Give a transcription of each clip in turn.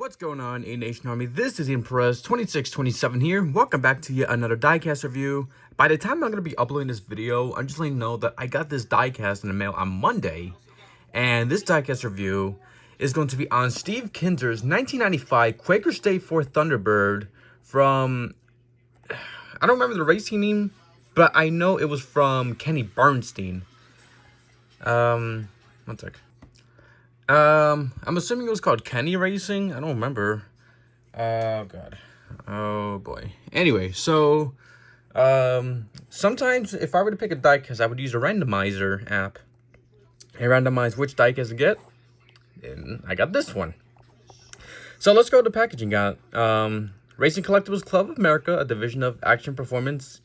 What's going on, A Nation Army? This is Impress 2627 here. Welcome back to yet another diecast review. By the time I'm going to be uploading this video, I'm just letting you know that I got this diecast in the mail on Monday. And this diecast review is going to be on Steve Kinser's 1995 Quaker State 4 Thunderbird from... I don't remember the racing name, but I know it was from Kenny Bernstein. One sec. I'm assuming it was called Kenny Racing. I don't remember. Oh god. Oh boy. Anyway, so sometimes if I were to pick a diecast, I would use a randomizer app and randomize which diecast to get. And I got this one. So let's go to packaging. Got Racing Collectibles Club of America, a division of Action Performance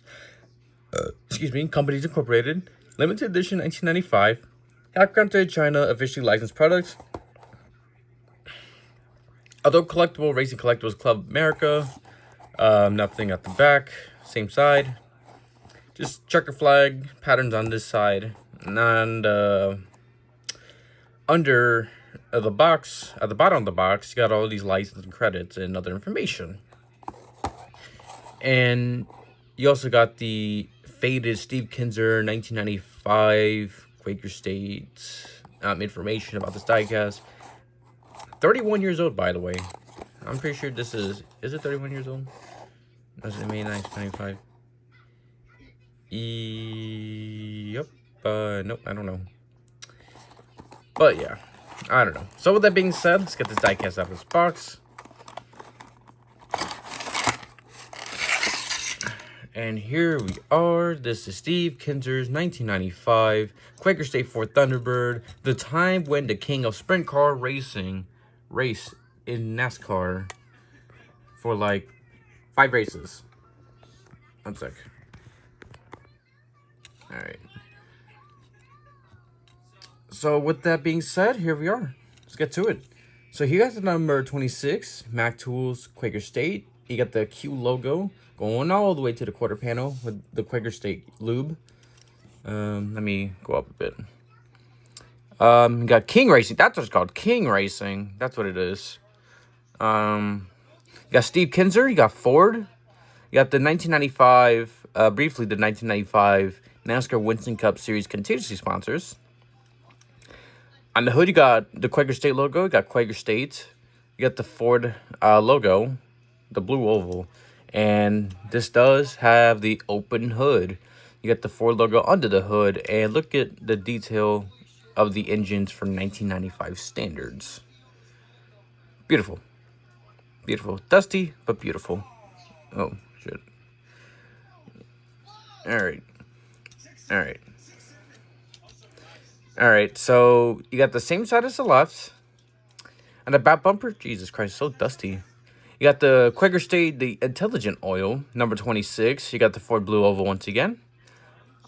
Companies Incorporated, limited edition 1995. Half country China, officially licensed products. Although collectible, Racing Collectibles Club America. Nothing at the back. Same side. Just checker flag patterns on this side. And under the box, at the bottom of the box, you got all these license and credits and other information. And you also got the faded Steve Kinser 1995 Quaker State information about this diecast. 31 years old, by the way. I'm pretty sure this is it 31 years old? Was it May 1995? Yep. Nope, I don't know. But yeah, I don't know. So with that being said, let's get this diecast out of this box. And here we are. This is Steve Kinser's 1995 Quaker State 4 Thunderbird. The time when the king of sprint car racing raced in NASCAR for like 5 races. One sec. Alright. So with that being said, here we are. Let's get to it. So here got the number 26, Mac Tools Quaker State. You got the Q logo going all the way to the quarter panel with the Quaker State lube. Let me go up a bit. You got King Racing. That's what it's called. King Racing. That's what it is. You got Steve Kinser. You got Ford. You got the 1995, briefly the 1995 NASCAR Winston Cup Series contingency sponsors. On the hood, you got the Quaker State logo. You got Quaker State. You got the Ford logo, the blue oval. And this does have the open hood. You got the Ford logo under the hood. And look at the detail of the engines from 1995 standards. Beautiful. Beautiful. Dusty, but beautiful. Oh, shit. Alright. Alright. Alright, so you got the same side as the left. And the back bumper, Jesus Christ, so dusty. You got the Quaker State, the Intelligent Oil, number 26. You got the Ford Blue Oval once again.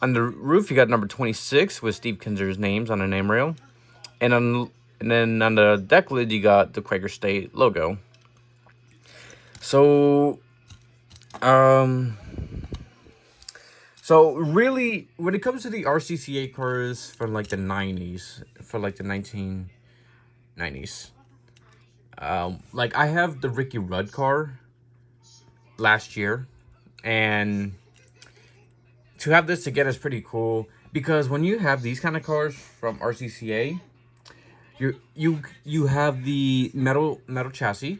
On the roof, you got number 26 with Steve Kinser's names on the name rail. And then on the deck lid, you got the Quaker State logo. So, really, when it comes to the RCCA cars from like the 90s, for like the 1990s, like I have the Ricky Rudd car last year, and to have this again is pretty cool because when you have these kind of cars from RCCA, you have the metal chassis,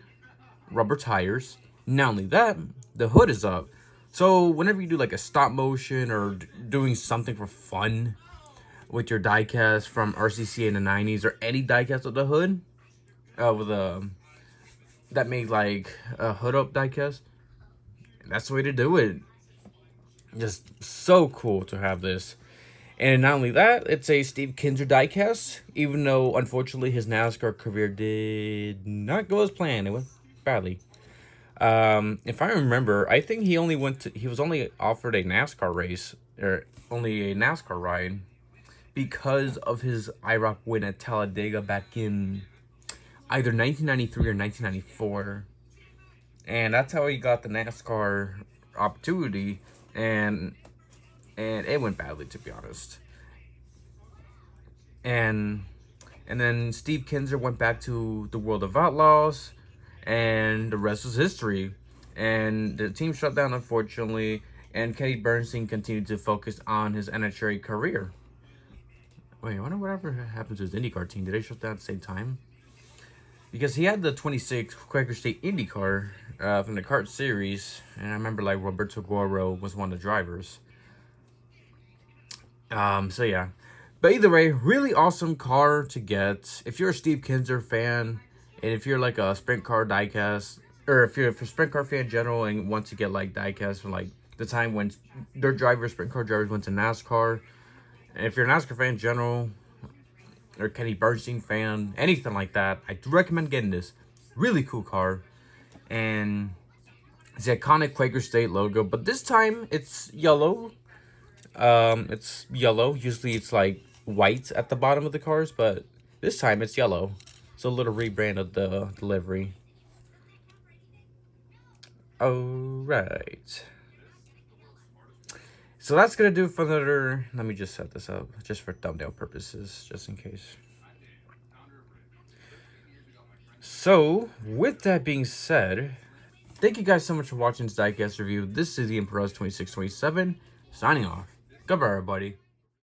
rubber tires. Not only that, the hood is up. So whenever you do like a stop motion or doing something for fun with your diecast from RCCA in the 90s or any diecast with the hood, that made like a hood up diecast, that's the way to do it. Just so cool to have this. And not only that, it's a Steve Kinser diecast, even though unfortunately his NASCAR career did not go as planned. It went badly. If I remember, I think he was only offered a NASCAR race, or only a NASCAR ride, because of his IROC win at Talladega back in either 1993 or 1994. And that's how he got the NASCAR opportunity, and it went badly, to be honest. And then Steve Kinser went back to the World of Outlaws, and the rest was history. And the team shut down, unfortunately, and Kenny Bernstein continued to focus on his NHRA career. Wait, I wonder whatever happened to his IndyCar team. Did they shut down at the same time? Because he had the 26 Quaker State IndyCar from the kart series, and I remember like Roberto Guerrero was one of the drivers. So yeah. But either way, really awesome car to get. If you're a Steve Kinser fan, and if you're like a sprint car diecast, or if you're a sprint car fan in general and want to get like diecast from like the time when their drivers, sprint car drivers went to NASCAR, and if you're a NASCAR fan in general, or Kenny Bernstein fan, anything like that, I recommend getting this. Really cool car. And it's the iconic Quaker State logo, but this time it's yellow. It's yellow. Usually it's like white at the bottom of the cars, but this time it's yellow. So a little rebrand of the livery. Alright. So that's gonna do it for another. Let me just set this up just for thumbnail purposes, just in case. So, with that being said, thank you guys so much for watching this Diecast review. This is the Emperor's 2627, signing off. Goodbye, everybody.